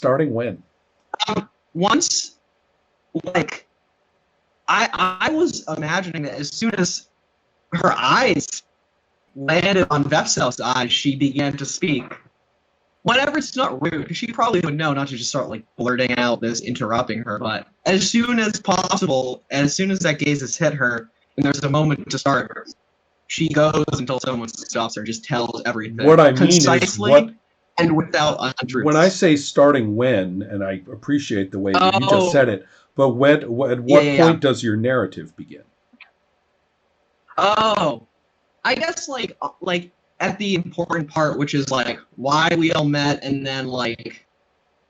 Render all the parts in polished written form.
Starting when? Once, like, I was imagining that as soon as her eyes landed on Vepsel's eyes, she began to speak. Whenever it's not rude, because she probably would know not to just start like blurting out this, interrupting her. But as soon as possible, as soon as that gaze has hit her, and there's a moment to start, she goes until someone stops her, just tells everything. What I mean concisely is what, and without untruths. when I say starting when, and I appreciate the way that you just said it, but at what point does your narrative begin? Oh, I guess like at the important part, which is like why we all met, and then like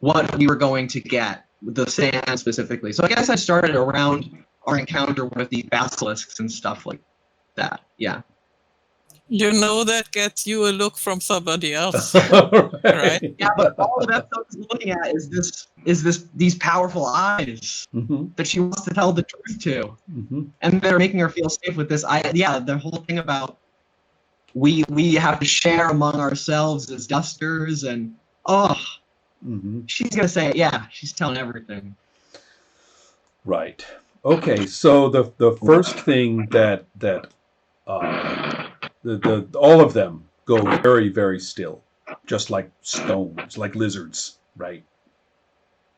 what we were going to get with the sand specifically. So I guess I started around our encounter with the basilisks and stuff like that. Yeah. You know that gets you a look from somebody else, right? Yeah, but all that stuff is looking at is these powerful eyes that she wants to tell the truth to, and they're making her feel safe with this. The whole thing about we have to share among ourselves as dusters, and she's gonna say it. Yeah, she's telling everything. Right. Okay. So the first thing that all of them go very, very still, just like stones, like lizards, right?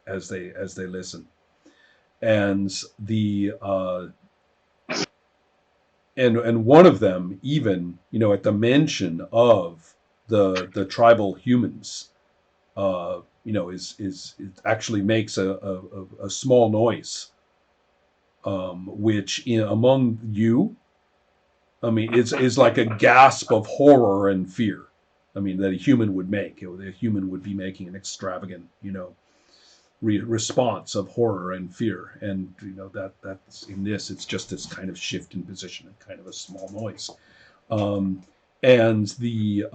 As they listen, and and one of them, even at the mention of the tribal humans, is it actually makes a small noise, which among you, I mean, is like a gasp of horror and fear. I mean, that a human would make. A human would be making an extravagant, response of horror and fear. And that's in this. It's just this kind of shift in position and kind of a small noise. And the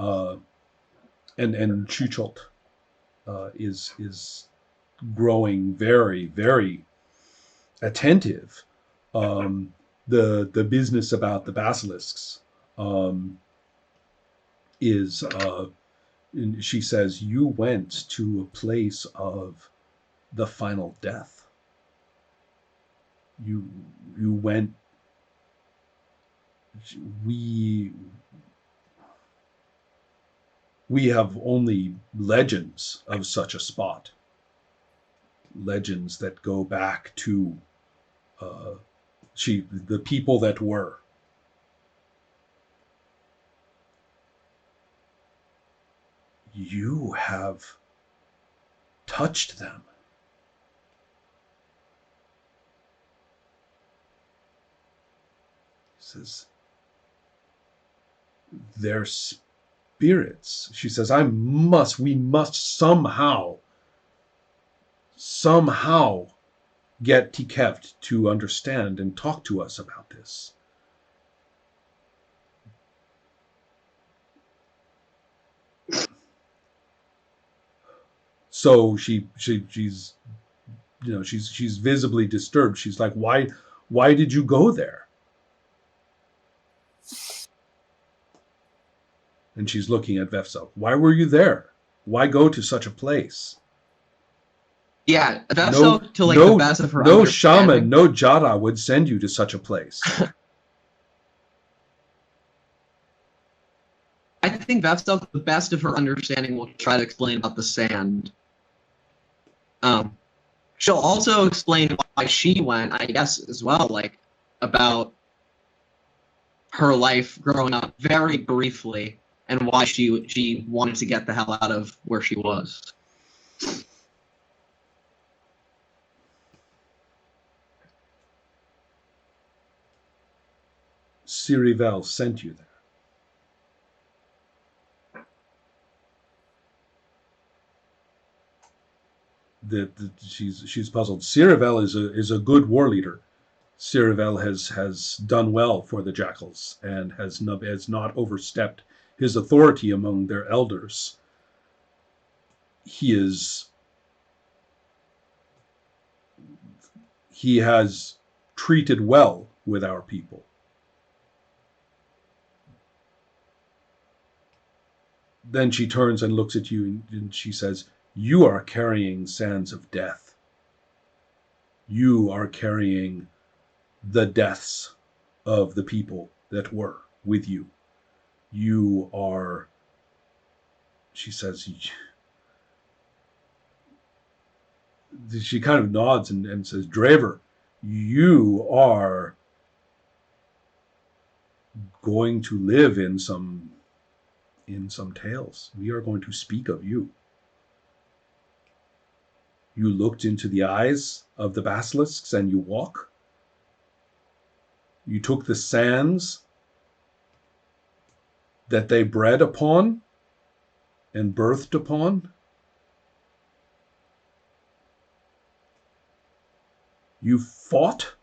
and Chuchot is growing very, very attentive. The business about the basilisks is, she says, you went to a place of the final death. You went. We have only legends of such a spot. Legends that go back to the people that were. You have touched them. He says, their spirits. She says, we must somehow get Tikeft to understand and talk to us about this. So she's she's visibly disturbed. She's like, why did you go there? And she's looking at Vefsel. Why were you there? Why go to such a place? Yeah, Vefsel, to like the best of her no shaman, no Jara would send you to such a place. I think Vefsel, to the best of her understanding, will try to explain about the sand. She'll also explain why she went, I guess, as well, like, about her life growing up very briefly, and why she wanted to get the hell out of where she was. Cirivel sent you there. She's puzzled. Cirivel is a good war leader. Cirivel has done well for the Jackals and has not overstepped his authority among their elders. He has treated well with our people. Then she turns and looks at you and she says, You are carrying sands of death. You are carrying the deaths of the people that were with you. You are, she says, she kind of nods and says, Draver, you are going to live in some tales. We are going to speak of you. You looked into the eyes of the basilisks and you walk. You took the sands that they bred upon and birthed upon. You fought.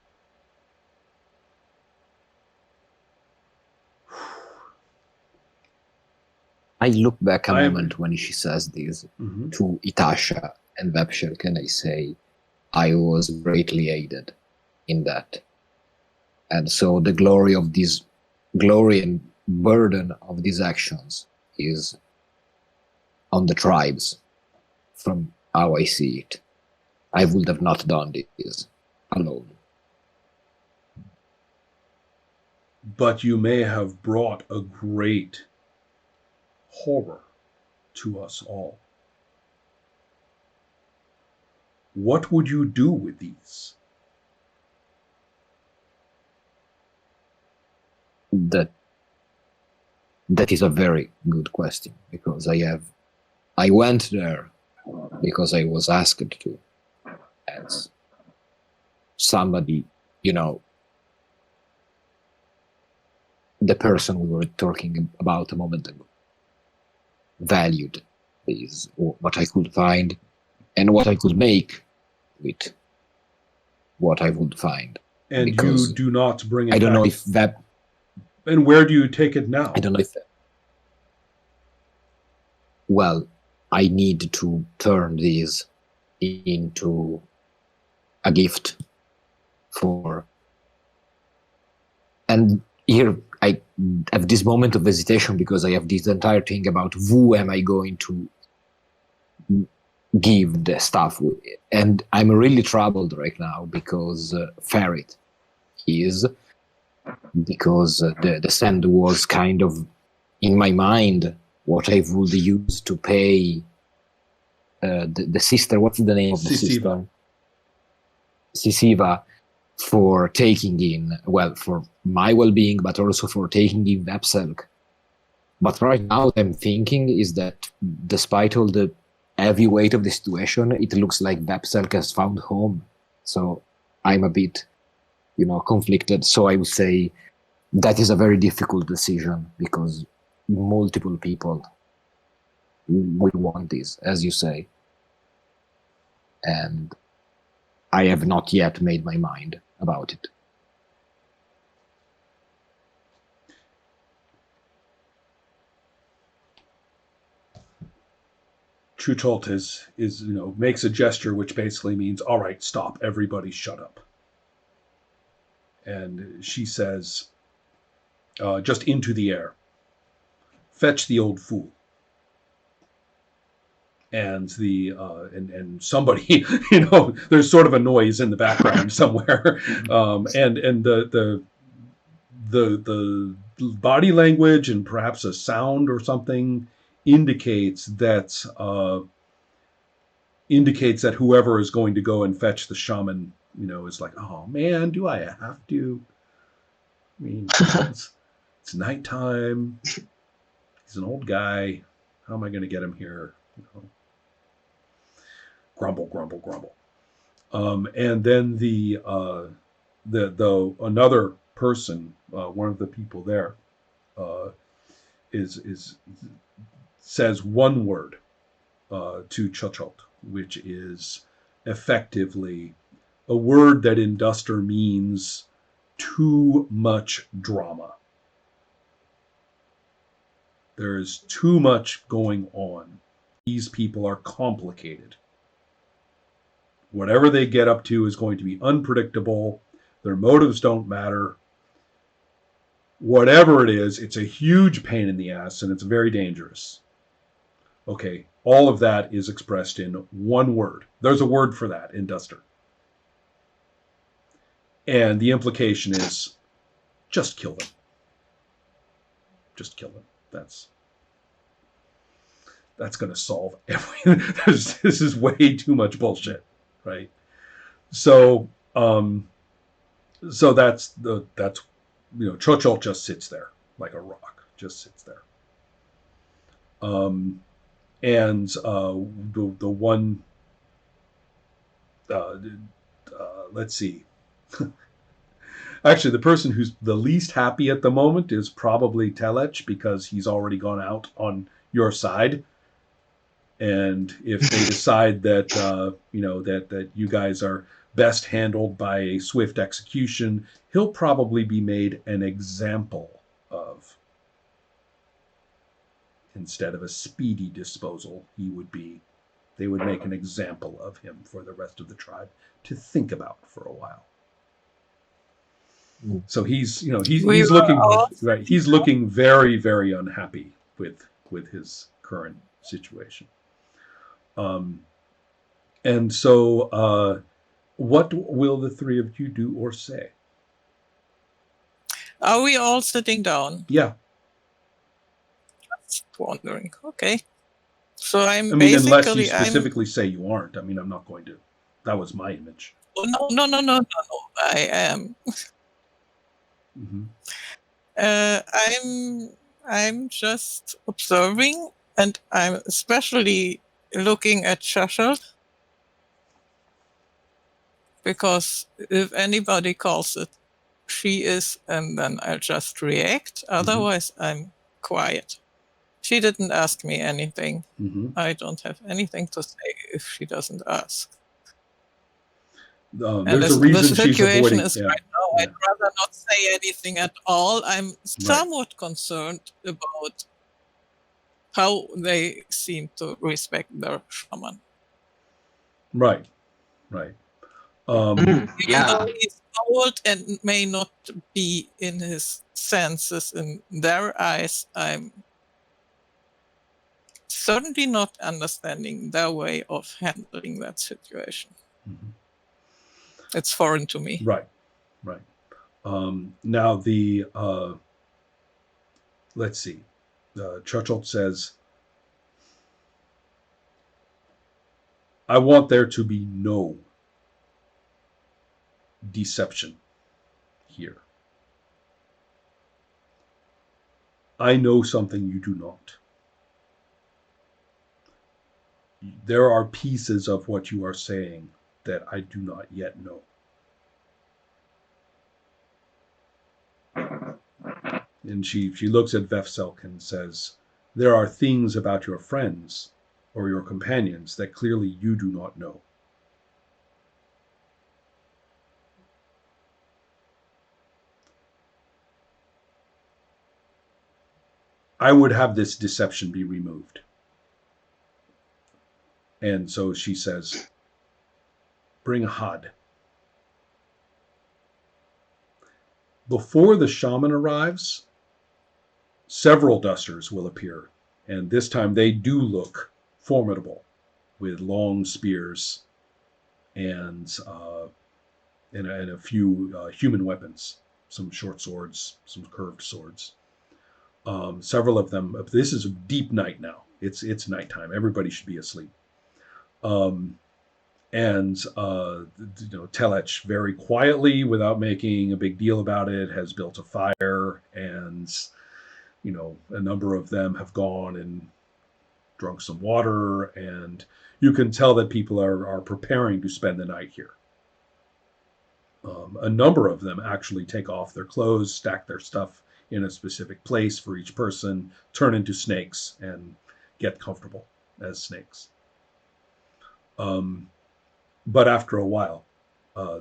I look back a moment when she says this to Itasha and Vepshirk, and I say, I was greatly aided in that. And so the glory and burden of these actions is on the tribes, from how I see it. I would have not done this alone. But you may have brought a great horror to us all. What would you do with these? That is a very good question, because I went there because I was asked to, as somebody, the person we were talking about a moment ago valued is what I could find and what I could make with what I would find. And because you do not bring it I don't back. know if that... And where do you take it now? I don't know if... Well, I need to turn these into a gift for... And here I have this moment of hesitation because I have this entire thing about who am I going to give the stuff with. And I'm really troubled right now because Ferret is... Because the sand was kind of, in my mind, what I would use to pay the sister, what's the name of the sister? Sisiva, for taking in, well, for my well-being, but also for taking in Vepselk. But right now what I'm thinking is that despite all the heavy weight of the situation, it looks like Vepselk has found home. So I'm a bit, conflicted. So I would say that is a very difficult decision because multiple people will want this, as you say. And I have not yet made my mind about it. Chutult is makes a gesture which basically means, all right, stop, everybody shut up. And she says, just into the air, fetch the old fool. And and somebody, there's sort of a noise in the background somewhere, and the body language and perhaps a sound or something indicates that whoever is going to go and fetch the shaman, is like, oh man, do I have to? I mean, it's nighttime. He's an old guy. How am I going to get him here? Grumble, grumble, grumble. And then the another person, one of the people there, says one word to Chutult, which is effectively a word that in Duster means too much drama. There is too much going on. These people are complicated. Whatever they get up to is going to be unpredictable. Their motives don't matter. Whatever it is, it's a huge pain in the ass and it's very dangerous. Okay, all of that is expressed in one word. There's a word for that in Duster. And the implication is just kill them. Just kill them. That's going to solve everything. This is way too much bullshit, right? So, that's Chochol just sits there like a rock, just sits there. And the one, let's see. Actually, the person who's the least happy at the moment is probably Telech, because he's already gone out on your side. And if they decide that that you guys are best handled by a swift execution, he'll probably be made an example of. Instead of a speedy disposal, they would make an example of him for the rest of the tribe to think about for a while. So he's looking right. He's looking very, very unhappy with his current situation. And so, what will the three of you do or say? Are we all sitting down? Yeah. Just wondering. Okay. So I'm unless you basically specifically say you aren't. I mean, I'm not going to. That was my image. Oh, no. I am. I'm just observing, and I'm especially looking at Churchill, because if anybody calls it, she is, and then I'll just react. Otherwise, I'm quiet. She didn't ask me anything. I don't have anything to say if she doesn't ask. There's a reason she's avoiding. Is right now, I'd rather not say anything at all. I'm somewhat concerned about how they seem to respect their shaman. Right. Even though he's old and may not be in his senses in their eyes, I'm certainly not understanding their way of handling that situation. It's foreign to me. Right. Now let's see. Churchill says, I want there to be no deception here. I know something you do not. There are pieces of what you are saying that I do not yet know. And she looks at Vefselk and says, there are things about your friends or your companions that clearly you do not know. I would have this deception be removed. And so she says, bring Had. Before the shaman arrives, several dusters will appear, and this time they do look formidable, with long spears and a few human weapons, some short swords, some curved swords. Several of them. This is a deep night now. It's nighttime. Everybody should be asleep. Telech very quietly, without making a big deal about it, has built a fire, and a number of them have gone and drunk some water, and you can tell that people are preparing to spend the night here. A number of them actually take off their clothes, stack their stuff in a specific place for each person, turn into snakes, and get comfortable as snakes. But after a while,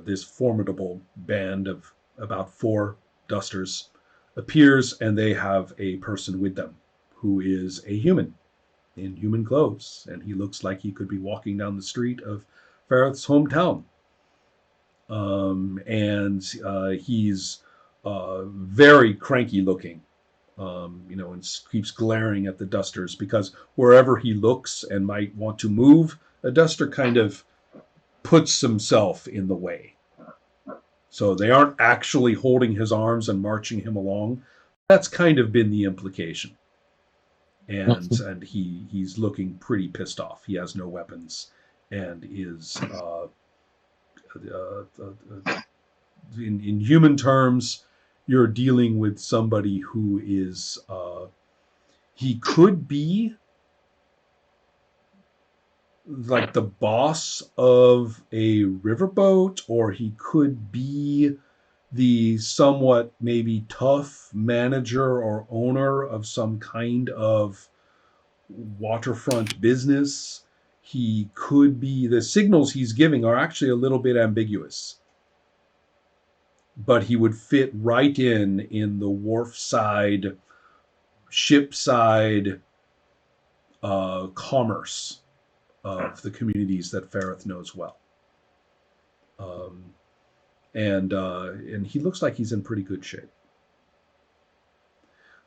this formidable band of about 4 dusters appears, and they have a person with them who is a human in human clothes, and he looks like he could be walking down the street of Fareth's hometown. He's very cranky looking, and keeps glaring at the dusters, because wherever he looks and might want to move, a duster kind of puts himself in the way. So they aren't actually holding his arms and marching him along. That's kind of been the implication. And he's looking pretty pissed off. He has no weapons and is, in human terms, you're dealing with somebody who is, he could be like the boss of a riverboat, or he could be the somewhat maybe tough manager or owner of some kind of waterfront business. He could be, the signals he's giving are actually a little bit ambiguous, but he would fit right in the wharf side, ship side commerce of the communities that Ferrith knows well. And he looks like he's in pretty good shape.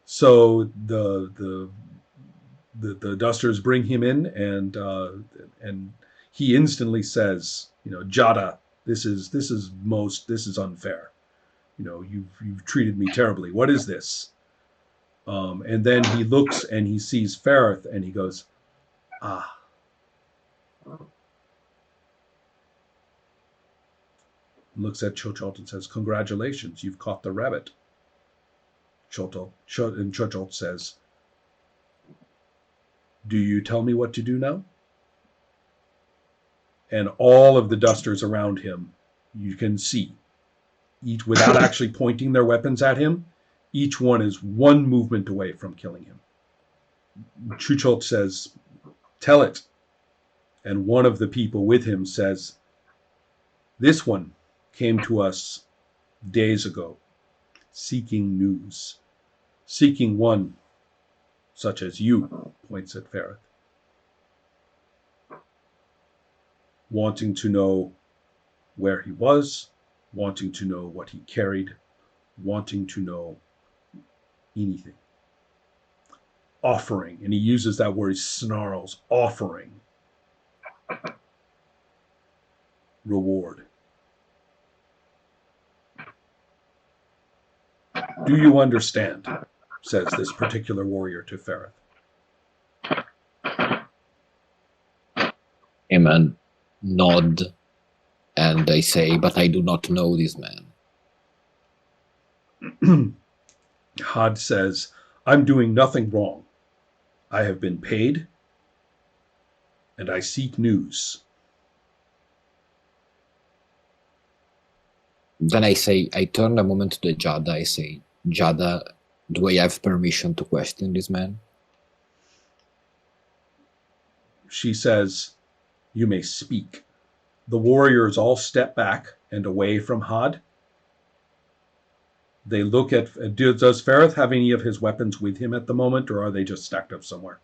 So the dusters bring him in, and he instantly says, Jada, this is unfair. You've treated me terribly. What is this? And then he looks and he sees Ferrith, and he goes, ah. Looks at Chocholt and says, congratulations, you've caught the rabbit. And Chocholt says, do you tell me what to do now? And all of the dusters around him, you can see, each, without actually pointing their weapons at him, each one is one movement away from killing him. Chocholt says, tell it. And one of the people with him says, this one came to us days ago, seeking news, seeking one such as you, points at Ferrith, wanting to know where he was, wanting to know what he carried, wanting to know anything. Offering, and he uses that word, he snarls, offering reward. Do you understand? Says this particular warrior to Ferrith. Amen. Nod, and I say, but I do not know this man. Had says, I'm doing nothing wrong. I have been paid, and I seek news. Then I say, I turn a moment to the Jada. I say, Jada, do I have permission to question this man? She says, you may speak. The warriors all step back and away from Had. They look at, does Ferrith have any of his weapons with him at the moment, or are they just stacked up somewhere?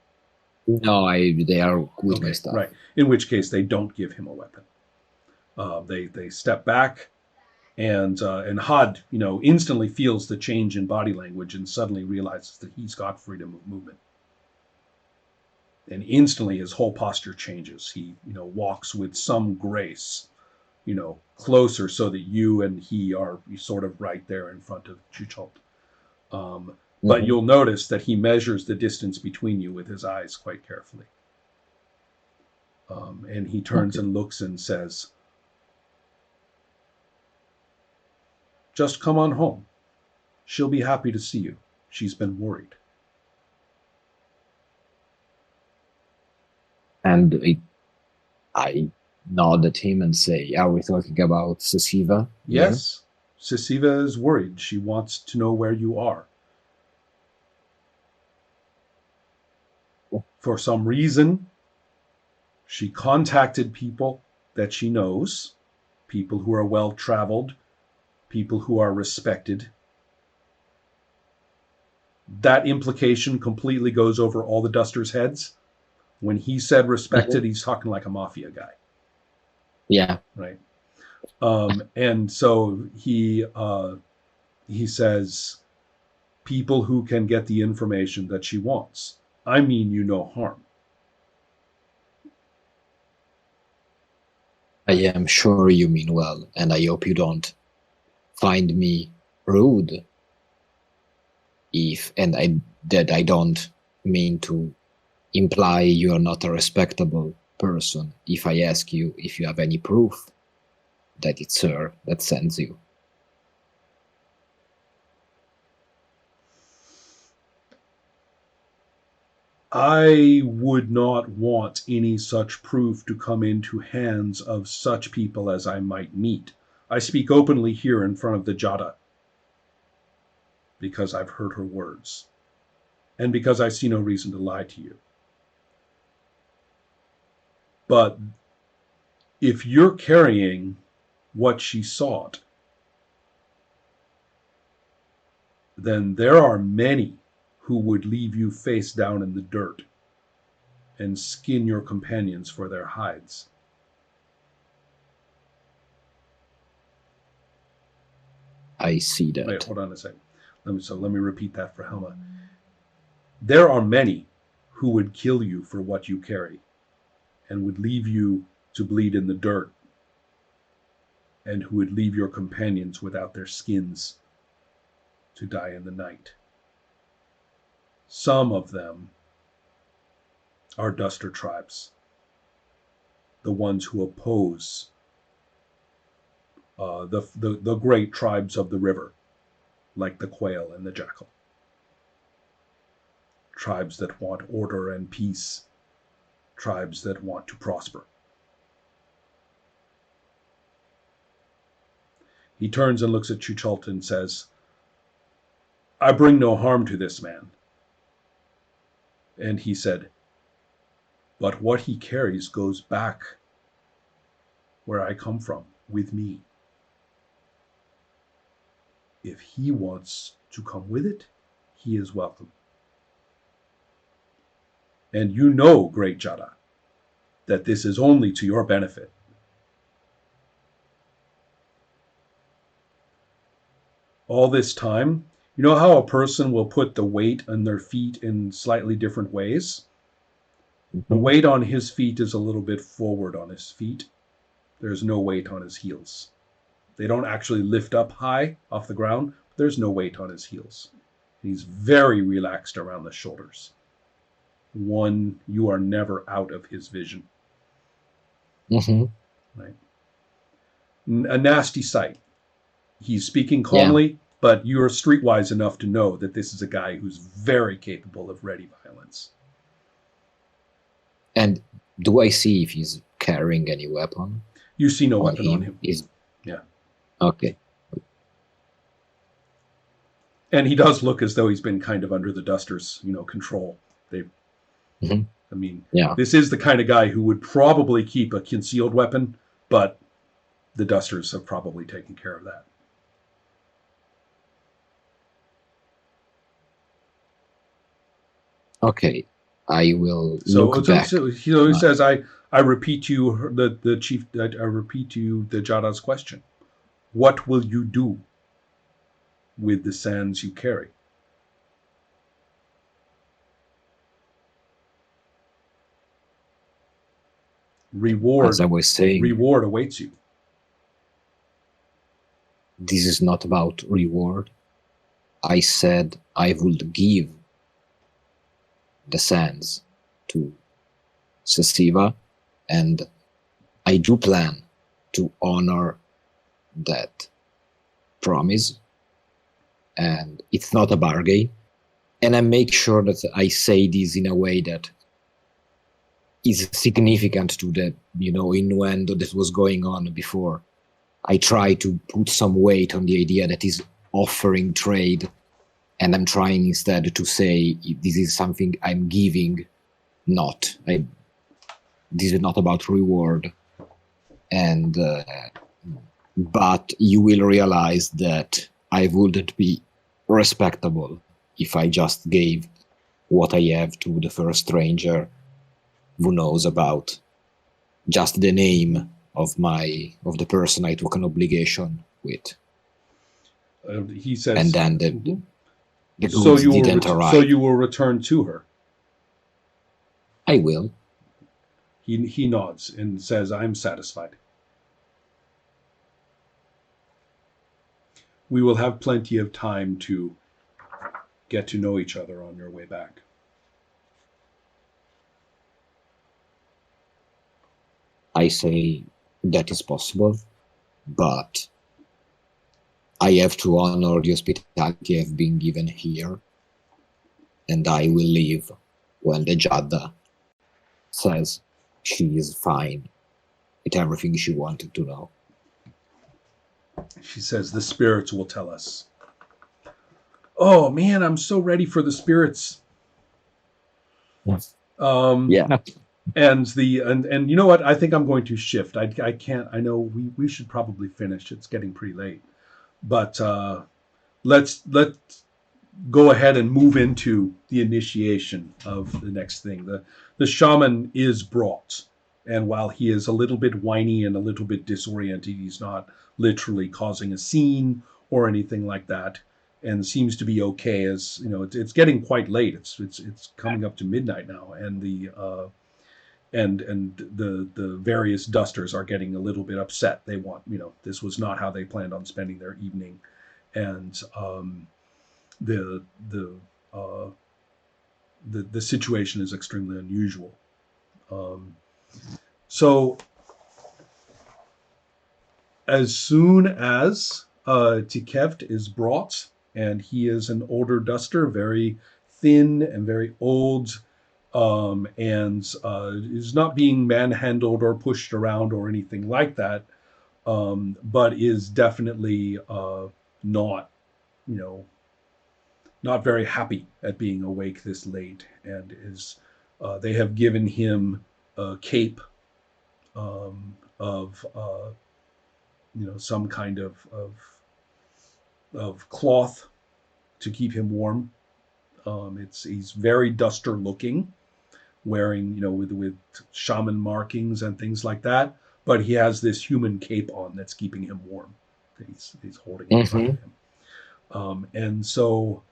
No, they are with my stuff. Right. In which case, they don't give him a weapon. They step back, and Had, instantly feels the change in body language and suddenly realizes that he's got freedom of movement. And instantly, his whole posture changes. He, walks with some grace, closer so that you and he are sort of right there in front of Chocholt. But you'll notice that he measures the distance between you with his eyes quite carefully. And he turns and looks and says, just come on home. She'll be happy to see you. She's been worried. And I nod at him and say, are we talking about Sesiva? Yes. Sesiva is worried. She wants to know where you are. For some reason, she contacted people that she knows, people who are well-traveled, people who are respected. That implication completely goes over all the dusters' heads. When he said respected, he's talking like a mafia guy. Yeah. Right. And so he says, people who can get the information that she wants. I mean you no harm. I am sure you mean well, and I hope you don't find me rude. That I don't mean to imply you are not a respectable person if I ask you if you have any proof that it's her that sends you. I would not want any such proof to come into hands of such people as I might meet. I speak openly here in front of the Jada because I've heard her words and because I see no reason to lie to you. But if you're carrying what she sought, then there are many who would leave you face down in the dirt and skin your companions for their hides. I see that. Wait, hold on a second. Let me repeat that for Helma. There are many who would kill you for what you carry and would leave you to bleed in the dirt, and who would leave your companions without their skins to die in the night. Some of them are Duster tribes, the ones who oppose the great tribes of the river, like the quail and the jackal. Tribes that want order and peace, tribes that want to prosper. He turns and looks at Chuchult and says, I bring no harm to this man. And he said, but what he carries goes back where I come from, with me. If he wants to come with it, he is welcome. And you know, great Jada, that this is only to your benefit. All this time, you know how a person will put the weight on their feet in slightly different ways? The weight on his feet is a little bit forward on his feet. There's no weight on his heels. They don't actually lift up high off the ground. There's no weight on his heels. He's very relaxed around the shoulders. You are never out of his vision. Right? A nasty sight. He's speaking calmly, but you're streetwise enough to know that this is a guy who's very capable of ready violence. And do I see if he's carrying any weapon? You see no weapon on him. Yeah. Okay. And he does look as though he's been kind of under the Dusters, control. I mean, this is the kind of guy who would probably keep a concealed weapon, but the Dusters have probably taken care of that. Okay, I will look back. So he says, I repeat to you, the chief. I repeat to you the Jada's question. What will you do with the sands you carry? Reward, as I was saying, reward awaits you. This is not about reward. I said I would give the sands to Sasiva, and I do plan to honor that promise, and it's not a bargain, and I make sure that I say this in a way that is significant to the innuendo that was going on before. I try to put some weight on the idea that is offering trade, and I'm trying instead to say this is something I'm giving, this is not about reward. And but you will realize that I wouldn't be respectable if I just gave what I have to the first stranger who knows about just the name of the person I took an obligation with. He says, and then The So goods you will didn't arrive. so you will return to her. I will. He nods and says, "I'm satisfied. We will have plenty of time to get to know each other on your way back." I say that is possible, but I have to honor the hospitality I've been given here, and I will leave when the Jada says she is fine with everything she wanted to know. She says, "The spirits will tell us." Oh man, I'm so ready for the spirits. Yes. Um, Yeah. And you know what? I think I'm going to shift. I can't. I know we should probably finish. It's getting pretty late, but let's go ahead and move into the initiation of the next thing. The shaman is brought, and while he is a little bit whiny and a little bit disoriented, he's not literally causing a scene or anything like that, and seems to be okay. As you know, it's getting quite late. It's coming up to midnight now, and the various dusters are getting a little bit upset. They want, this was not how they planned on spending their evening, and the situation is extremely unusual. So as soon as Tikeft is brought, and he is an older duster, very thin and very old, and is not being manhandled or pushed around or anything like that, but is definitely not, not very happy at being awake this late, and is they have given him a cape of some kind of cloth to keep him warm. He's very duster looking, wearing with shaman markings and things like that, but he has this human cape on that's keeping him warm. He's holding in front of him, and so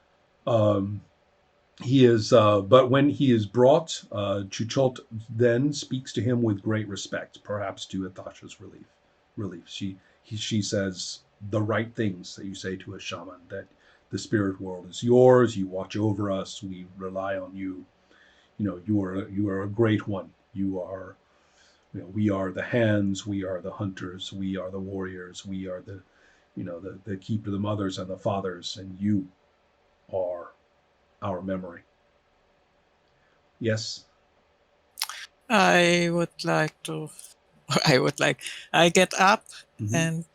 he is. But when he is brought, Chuchot then speaks to him with great respect, perhaps to Athasha's relief. She says the right things that you say to a shaman, that the spirit world is yours. You watch over us. We rely on you. You are a great one. You are, we are the hands. We are the hunters. We are the warriors. We are the keeper, the mothers and the fathers, and you are our memory. Yes. I get up and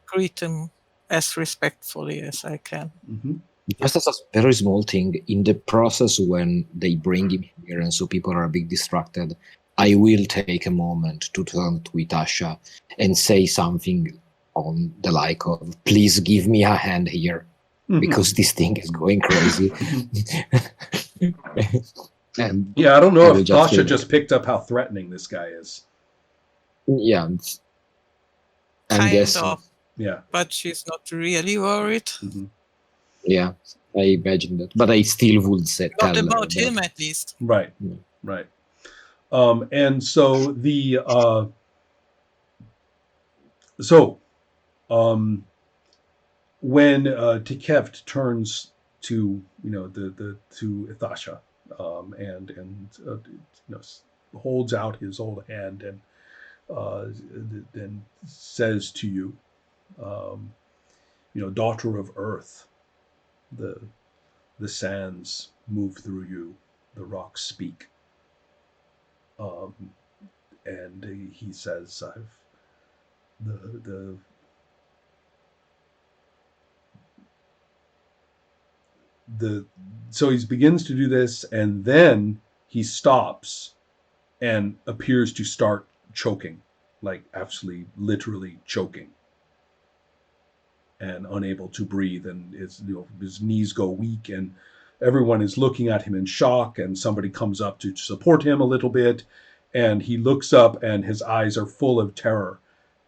greet him as respectfully as I can. Mm-hmm. Just as a very small thing, in the process when they bring him here and so people are a bit distracted, I will take a moment to turn to Itasha and say something on the like of, please give me a hand here, because this thing is going crazy. And yeah, I don't know if Tasha just picked up how threatening this guy is. Yeah. I'm guessing. Yeah. But she's not really worried. Mm-hmm. Yeah, I imagine that. But I still would say not about him, at least. Right. Yeah. Right. And so when Tikeft turns to to Athasha, and holds out his old hand and says to you, daughter of Earth, the sands move through you, the rocks speak. And he says, so he begins to do this, and then he stops and appears to start choking, like absolutely, literally choking, and unable to breathe, and his knees go weak, and everyone is looking at him in shock, and somebody comes up to support him a little bit, and he looks up, and his eyes are full of terror,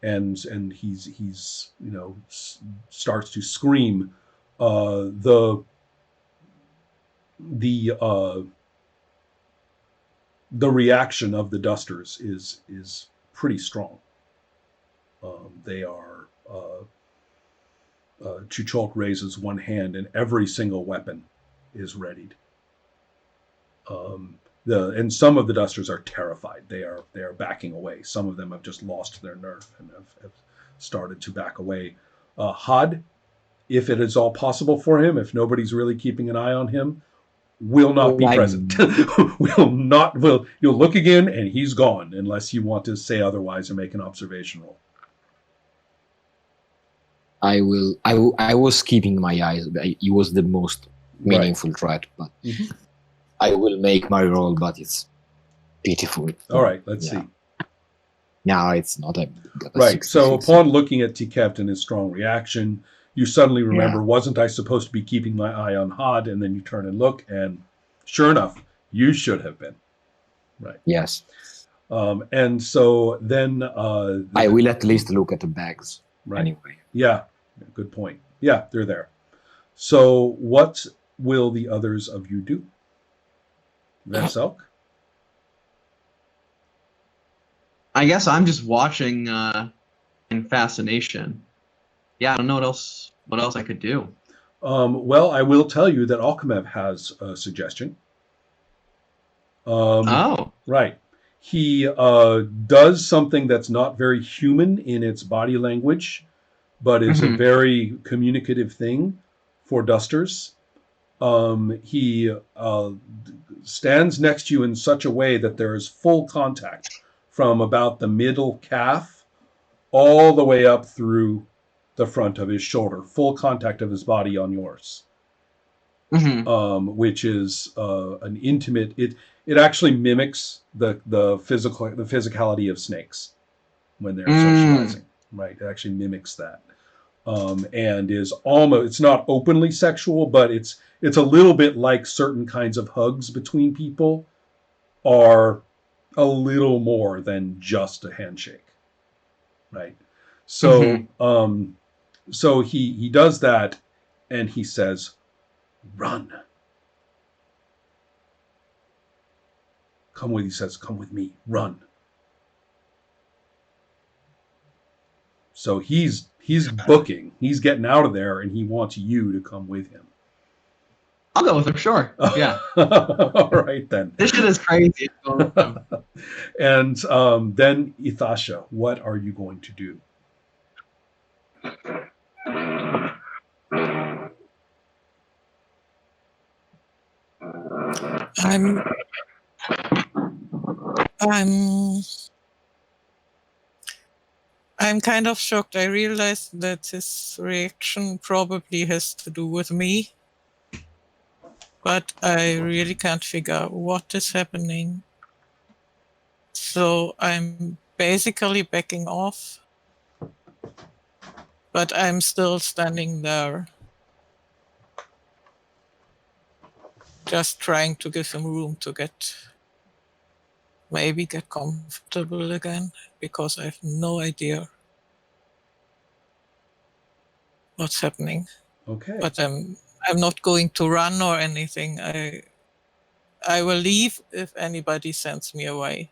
and he's starts to scream. The the reaction of the dusters is pretty strong. They are Chucholk raises one hand and every single weapon is readied. And some of the dusters are terrified. They are backing away. Some of them have just lost their nerve and have started to back away. Had, if it is all possible for him, if nobody's really keeping an eye on him, will not be present. You'll look again and he's gone unless you want to say otherwise or make an observation roll. I was keeping my eyes. It was the most meaningful threat, but I will make my roll, but it's pitiful. All right, let's see. No, it's not a right. 66. So upon looking at Tikept and his strong reaction, you suddenly remember, wasn't I supposed to be keeping my eye on Had? And then you turn and look, and sure enough, you should have been. Right. Yes. And so then I will at least look at the bags. Right. Anyway. Yeah. Good point. Yeah, they're there. So what will the others of you do? Veselk? I guess I'm just watching in fascination. Yeah, I don't know what else I could do. Well, I will tell you that Alchemev has a suggestion. Right. He does something that's not very human in its body language, but is a very communicative thing for dusters. He stands next to you in such a way that there is full contact from about the middle calf all the way up through the front of his shoulder, full contact of his body on yours, which is an intimate. It actually mimics the physicality of snakes when they're socializing. Right, it actually mimics that, and is almost. It's not openly sexual, but it's a little bit like certain kinds of hugs between people are a little more than just a handshake, right? So, so he does that, and he says, "Run." He says, "Come with me, run." So he's booking, he's getting out of there, and he wants you to come with him. I'll go with him, sure. Yeah. All right, then. This shit is crazy. And then Ithasha, what are you going to do? I'm kind of shocked. I realized that his reaction probably has to do with me, but I really can't figure out what is happening. So I'm basically backing off, but I'm still standing there, just trying to give him room to maybe get comfortable again, because I have no idea what's happening. Okay. But I'm not going to run or anything. I will leave if anybody sends me away.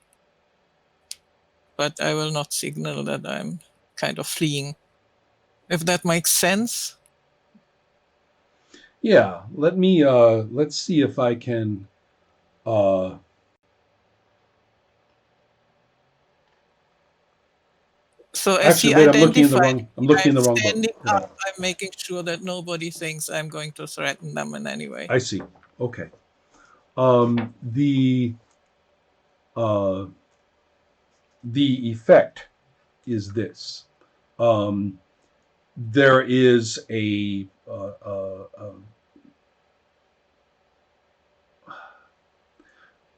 But I will not signal that I'm kind of fleeing. If that makes sense. Yeah, let's see if I can So as actually, he wait, identified, I'm looking in the wrong standing book. up, I'm making sure that nobody thinks I'm going to threaten them in any way. I see. Okay. The effect is this. There is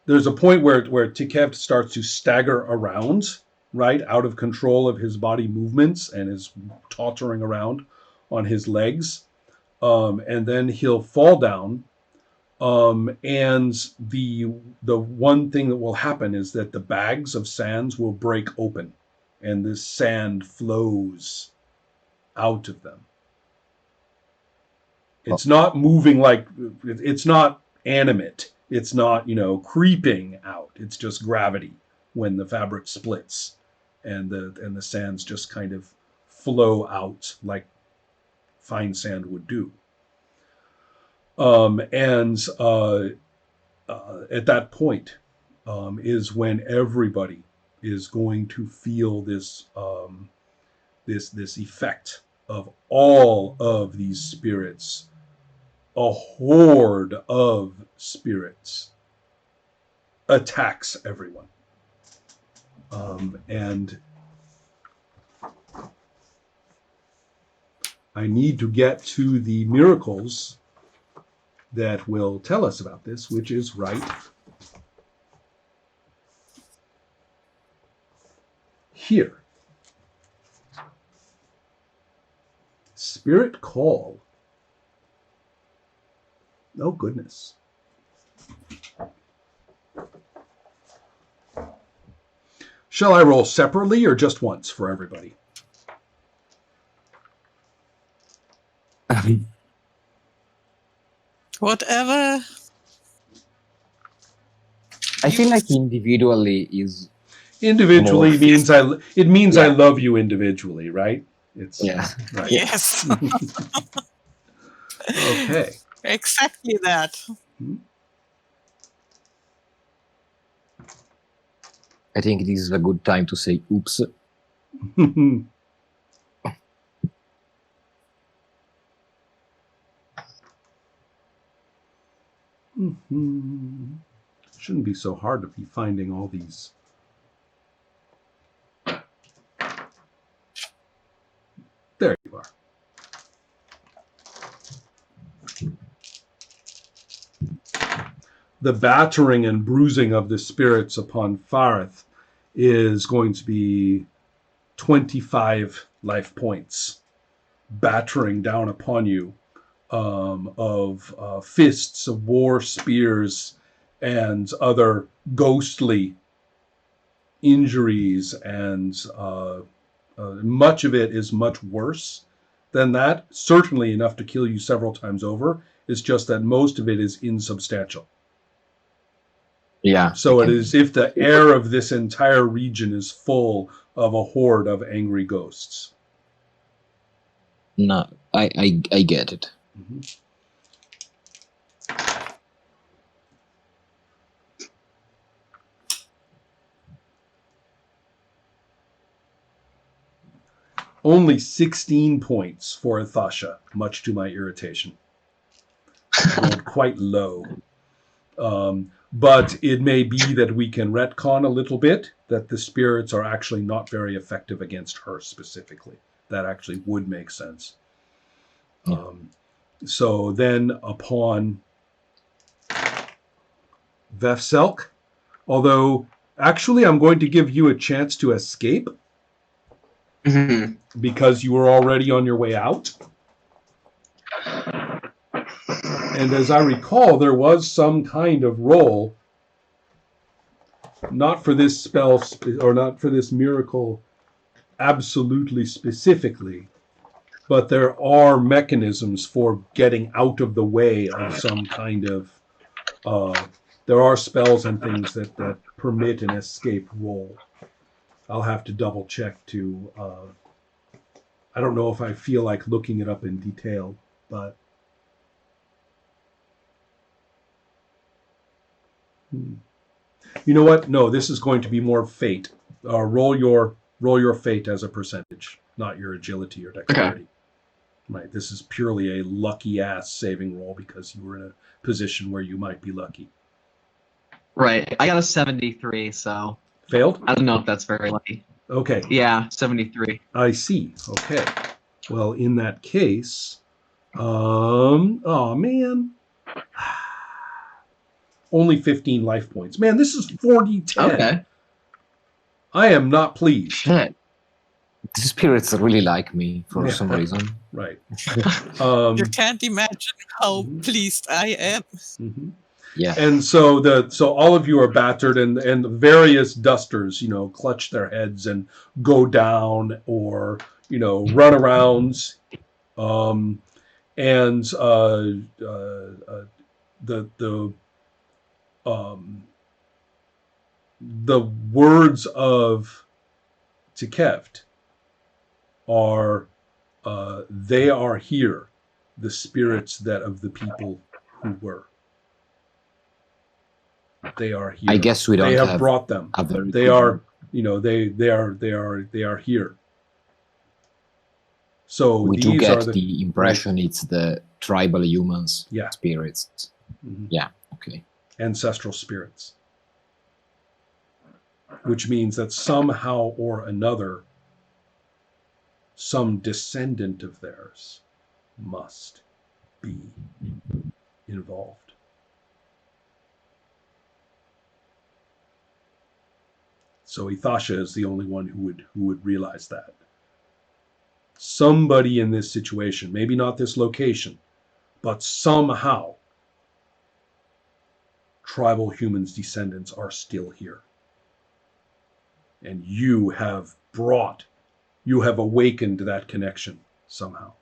there's a point where Tikept starts to stagger around, right, out of control of his body movements, and is tottering around on his legs, and then he'll fall down. And the one thing that will happen is that the bags of sands will break open, and this sand flows out of them. It's not moving like it's not animate. It's not, creeping out. It's just gravity when the fabric splits, and the sands just kind of flow out like fine sand would do. And at that point is when everybody is going to feel this this effect of all of these spirits, a horde of spirits attacks everyone. And I need to get to the miracles that will tell us about this, which is right here. Spirit call. Oh, goodness. Shall I roll separately or just once for everybody? Whatever. I feel like individually is Individually more. means it means I Yeah. love you individually, right? It's Yeah. right. Yes. Okay. Exactly that. I think this is a good time to say oops. Shouldn't be so hard to be finding all these. There you are. The battering and bruising of the spirits upon Farith is going to be 25 life points, battering down upon you of fists, of war spears, and other ghostly injuries, and much of it is much worse than that. Certainly enough to kill you several times over. It's just that most of it is insubstantial. Yeah. So it is if the air of this entire region is full of a horde of angry ghosts. No, I get it. Mm-hmm. Only 16 points for Athasha, much to my irritation. Rolled quite low. But it may be that we can retcon a little bit, that the spirits are actually not very effective against her specifically. That actually would make sense. Yeah. So then upon Vefselk, although actually I'm going to give you a chance to escape because you were already on your way out. And as I recall, there was some kind of roll, not for this spell or not for this miracle absolutely specifically, but there are mechanisms for getting out of the way of some kind of, there are spells and things that permit an escape roll. I'll have to double check to, I don't know if I feel like looking it up in detail, but you know what? No, this is going to be more fate. Roll your fate as a percentage, not your agility or dexterity. Okay. Right. This is purely a lucky ass saving roll because you were in a position where you might be lucky. Right. I got a 73, so Failed? I don't know if that's very lucky. Okay. Yeah, 73. I see. Okay. Well, in that case, oh man. Only 15 life points. Man, this is 4d10. Okay. I am not pleased. Shit. The spirits really like me for Yeah. some reason. Right. You can't imagine how Mhm. pleased I am. Mhm. Yeah. And so all of you are battered, and the various dusters, clutch their heads and go down, or run around, and the words of Tikeft are, they are here, the spirits that of the people who were. They are here. I guess we don't They have have brought them. a very They good- are, you know, they are here. So we do these get are the impression it's the tribal humans Yeah. spirits. Mhm. Yeah, okay. ancestral spirits, which means that somehow or another, some descendant of theirs must be involved. So Ithasha is the only one who would realize that. Somebody in this situation, maybe not this location, but somehow tribal humans' descendants are still here. And you have awakened that connection somehow.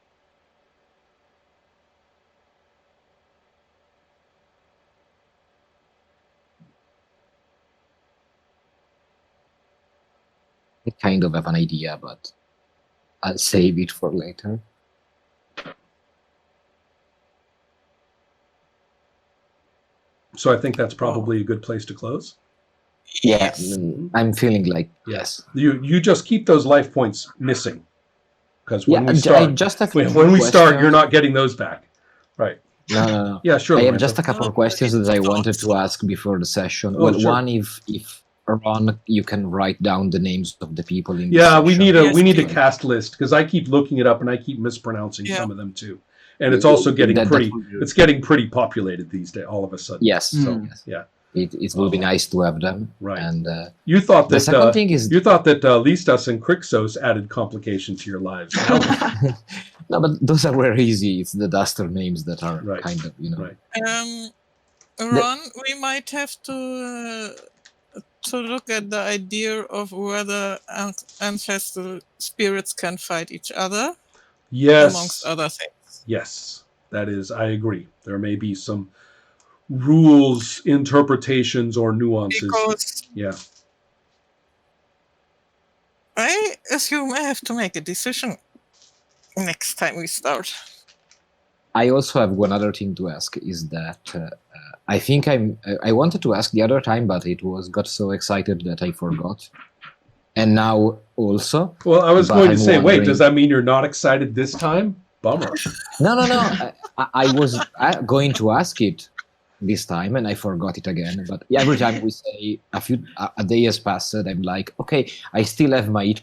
I kind of have an idea, but I'll save it for later. So I think that's probably a good place to close. Yeah, Yes. I'm feeling like yes. You just keep those life points missing, because when Yeah, we start, I just have when we start, questions. you're not getting those back. Right? No, no, no. Yeah, sure. I have Lorenzo. just a couple of questions that I wanted to ask before the session. Oh, Well, sure. one, if Ron, you can write down the names of the people in the Yeah, we section. need a Yes, we need a please. cast list, because I keep looking it up and I keep mispronouncing Yeah. some of them too, and it's also getting That pretty. would be- It's getting pretty populated these days. All of a sudden. Yes, So yes. yeah, It will be nice to have them. Right. And you thought the that second thing is Listas and Crixos added complication to your lives. no, but those are very easy. It's the duster names that are Right. kind of, Right. Ron, we might have to look at the idea of whether ancestral spirits can fight each other, Yes. amongst other things. Yes, that is, I agree. There may be some rules, interpretations, or nuances. Because Yeah. I assume I have to make a decision next time we start. I also have one other thing to ask is that I think I wanted to ask the other time, but got so excited that I forgot. And now also, Well, I was But going to I'm say, wait, wondering- does that mean you're not excited this time? Bummer. no. I was going to ask it this time, and I forgot it again. But every time we say a day has passed, I'm like, okay, I still have my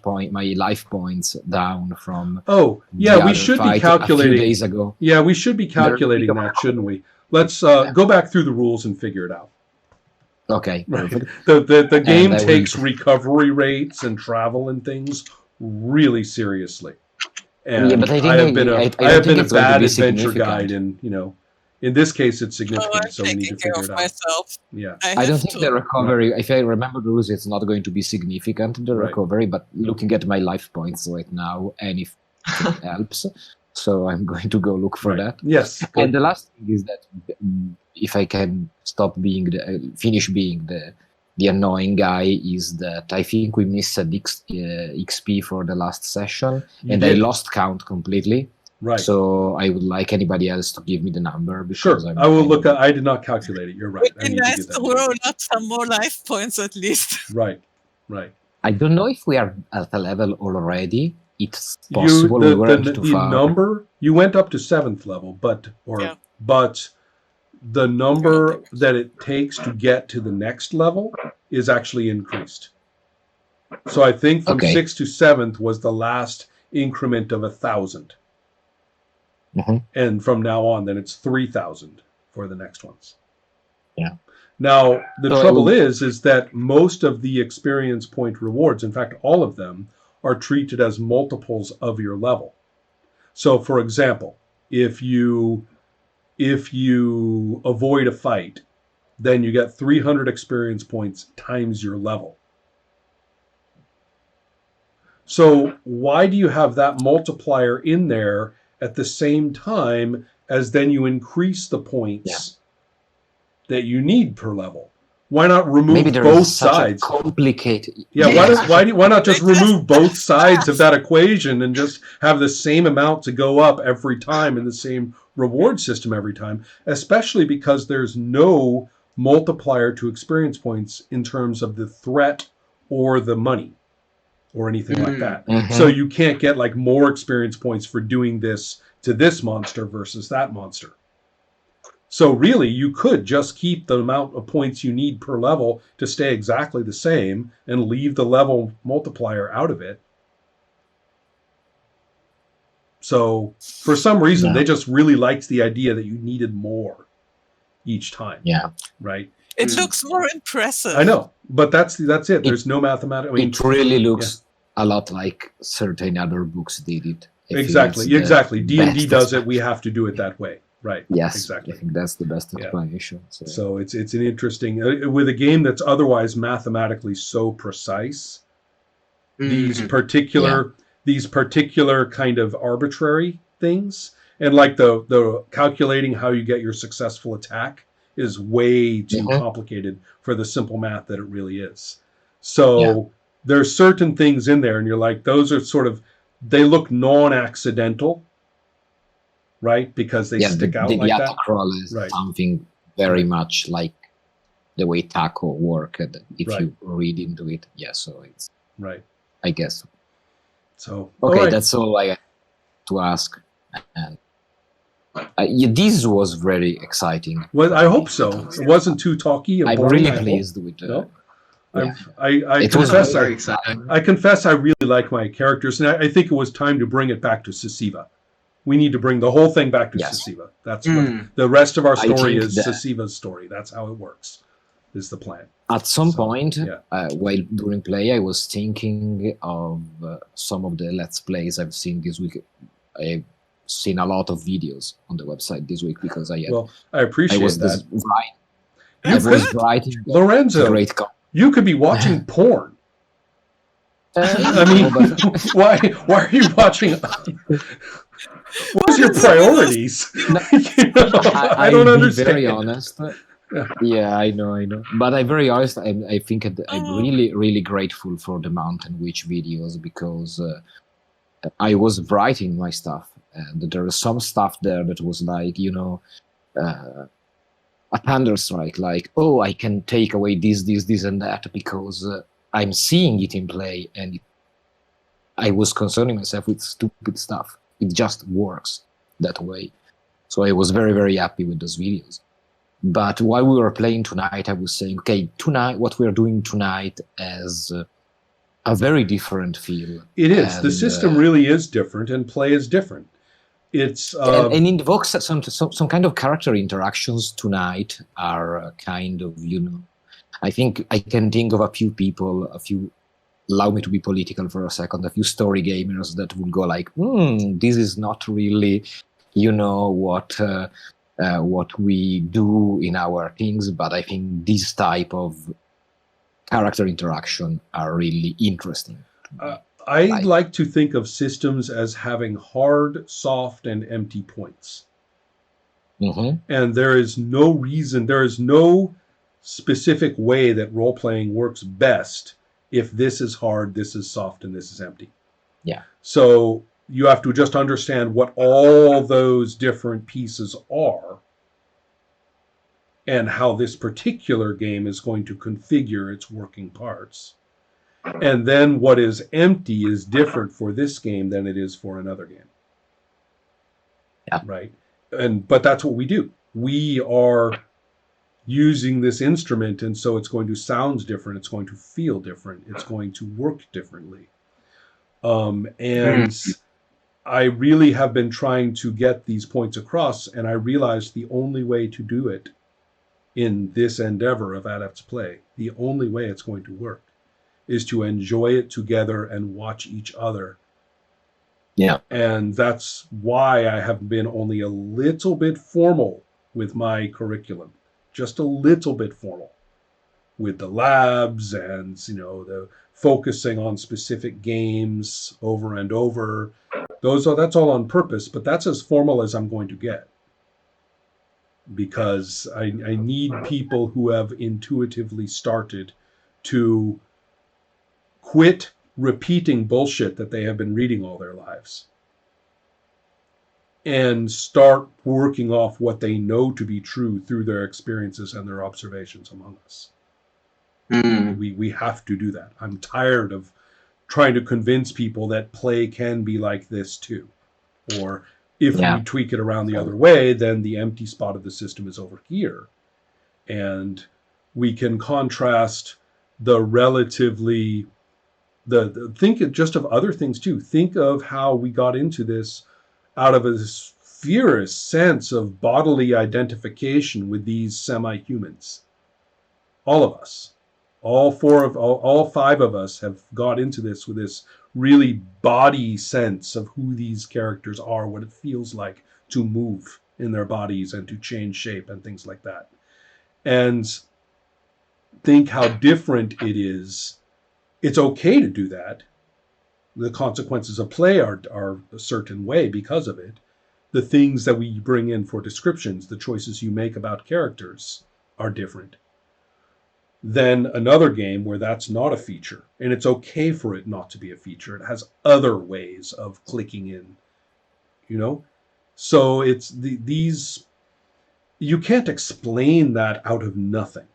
life points down from. Oh, the yeah, we other should be fight a few calculating. days ago. Yeah, we should be calculating There's- that, shouldn't we? Let's go back through the rules and figure it out. Okay, Right. perfect. The game I will- takes recovery rates and travel and things really seriously. And Yeah, but I think I have been I a don't have been think a it's going to bad be adventure significant. guide, and in this case, it's Oh, significant, I'm so we need to taking care figure of it out. myself. Yeah. I have don't think to. the recovery, if I remember the rules, it's not going to be significant, the Right. recovery, but looking at my life points right now, and if it helps, so I'm going to go look for Right. that. Yes. And the last thing is that if I can finish being the annoying guy, is that I think we missed a XP for the last session, You and did. I lost count completely. Right. So I would like anybody else to give me the number. Sure. Because I will kind look of- at. I did not calculate it. You're right. Would I be need to nice get to that. roll out some more life points at least. Right. Right. I don't know if we are at a level already. It's possible we weren't too the far. number you went up to 7th level, but Yeah. the number that it takes to get to the next level is actually increased. So I think from Okay. 6th to 7th was the last increment of 1,000, Mhm. and from now on, then it's 3,000 for the next ones. Yeah. Now the So- trouble is that most of the experience point rewards, in fact, all of them, are treated as multiples of your level. So, for example, if you avoid a fight, then you get 300 experience points times your level. So why do you have that multiplier in there at the same time as then you increase the points that you need per level. Why not Maybe remove there both is such sides? a complicated. Yeah, why not just Exactly. remove both sides of that equation and just have the same amount to go up every time and the same reward system every time, especially because there's no multiplier to experience points in terms of the threat or the money or anything like that. Mhm. So you can't get like more experience points for doing this to this monster versus that monster. So really, you could just keep the amount of points you need per level to stay exactly the same and leave the level multiplier out of it. So for some reason, Yeah. they just really liked the idea that you needed more each time, Yeah, right? It looks more impressive. I know, but that's it. There's no mathematical. I mean, it really looks a lot like certain other books did it. I think exactly, it's the exactly. D&D best does it. We explanation. have to do it that way, right? Yes, exactly. I think that's the best Yeah. explanation. So it's an interesting with a game that's otherwise mathematically so precise. These particular kind of arbitrary things, and like the calculating how you get your successful attack is way too complicated for the simple math that it really is. So there's certain things in there, and you're like, those are sort of, they look non-accidental, right? Because they stick out like that. The crawl is something very much like the way taco work. If you read into it, so it's right. I guess. So okay, that's all I had to ask. And this was very exciting. Well, I hope so. It wasn't too talky. I'm boring, really pleased with it. No? Yeah. I It was confess, very exciting. I confess I really like my characters, and I think it was time to bring it back to Sisiva. We need to bring the whole thing back to Sisiva. That's what the rest of our story is. Sisiva's story. That's how it works. Is the plan. At some point, while during play, I was thinking of some of the Let's Plays I've seen this week. I've seen a lot of videos on the website this week because I appreciate that. I was writing Lorenzo, great you could be watching porn. I mean, why are you watching? What's your priorities? I don't understand. Very honest. Yeah, I know. But I'm very honest. I think I'm really, really grateful for the Mountain Witch videos because I was writing my stuff, and there was some stuff there that was like, a Thunderstrike, like, oh, I can take away this, and that because I'm seeing it in play, and I was concerning myself with stupid stuff. It just works that way. So I was very, very happy with those videos. But while we were playing tonight, I was saying, okay, tonight, what we're doing tonight has a very different feel. It is. And the system really is different, and play is different. It's and it invokes some kind of character interactions tonight are kind of, I think I can think of a few people, allow me to be political for a second, a few story gamers that would go like, this is not really, what we do in our things, but I think this type of character interaction are really interesting. I like to think of systems as having hard, soft, and empty points. And there is no specific way that role-playing works best if this is hard, this is soft, and this is empty. Yeah. So you have to just understand what all those different pieces are and how this particular game is going to configure its working parts. And then what is empty is different for this game than it is for another game. Yeah. Right? But that's what we do. We are using this instrument, and so it's going to sound different, it's going to feel different, it's going to work differently. And I really have been trying to get these points across, and I realized the only way to do it in this endeavor of Adepts Play, the only way it's going to work is to enjoy it together and watch each other. Yeah. And that's why I have been only a little bit formal with my curriculum. Just a little bit formal with the labs and, the focusing on specific games over and over. That's all on purpose, but that's as formal as I'm going to get. because I need people who have intuitively started to quit repeating bullshit that they have been reading all their lives and start working off what they know to be true through their experiences and their observations among us. We have to do that. I'm tired of trying to convince people that play can be like this too. Or if we tweak it around the other way, then the empty spot of the system is over here. And we can contrast the relatively, think just of other things too. Think of how we got into this out of a furious sense of bodily identification with these semi-humans. All of us. All five of us have got into this with this really body sense of who these characters are, what it feels like to move in their bodies and to change shape and things like that. And think how different it is. It's okay to do that. The consequences of play are a certain way because of it. The things that we bring in for descriptions, the choices you make about characters are different than another game where that's not a feature. And it's okay for it not to be a feature. It has other ways of clicking in, you know? So it's these, you can't explain that out of nothing.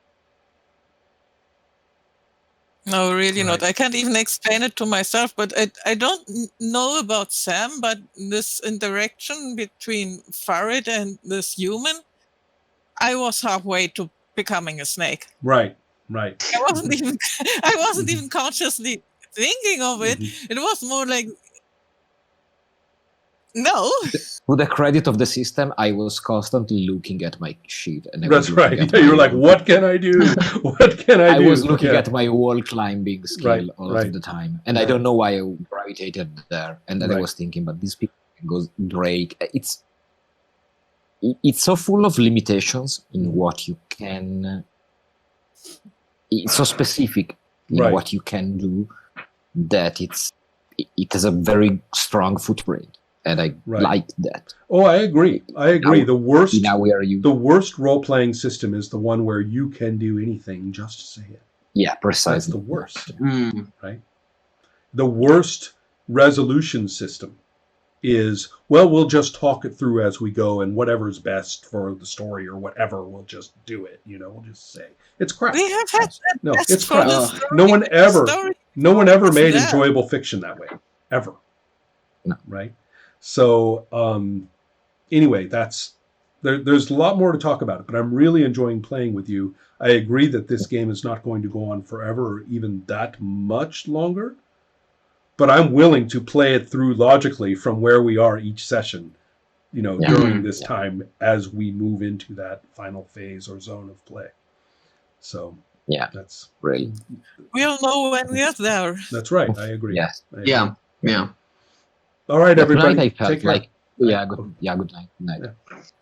No, really not. I can't even explain it to myself, but I don't know about Sam, but this interaction between Farid and this human, I was halfway to becoming a snake. Right. I wasn't even consciously thinking of it. It was more like, no. To the credit of the system, I was constantly looking at my sheet. And that's right. You were like, what can I do? What can I do? I was looking at my wall climbing skill all of the time. And I don't know why I gravitated there. And then I was thinking, but these people go Drake. It's so full of limitations in what you can... It's so specific in what you can do that it has a very strong footprint. And I like that. Oh, I agree. The worst role-playing system is the one where you can do anything just to say it. Yeah, precisely. That's the worst, right? The worst resolution system is, well, we'll just talk it through as we go, and whatever's best for the story or whatever, we'll just do it. We'll just say it's crap. We have had that. No, it's crap. No one ever made enjoyable fiction that way, ever. No. Right. So anyway, there's a lot more to talk about it, but I'm really enjoying playing with you. I agree that this game is not going to go on forever or even that much longer, but I'm willing to play it through logically from where we are each session, during this time as we move into that final phase or zone of play. So that's great. We'll know when we are there. That's right. I agree. Yes. Yeah. All right, everybody. Tonight I felt take care. like good night. Good night.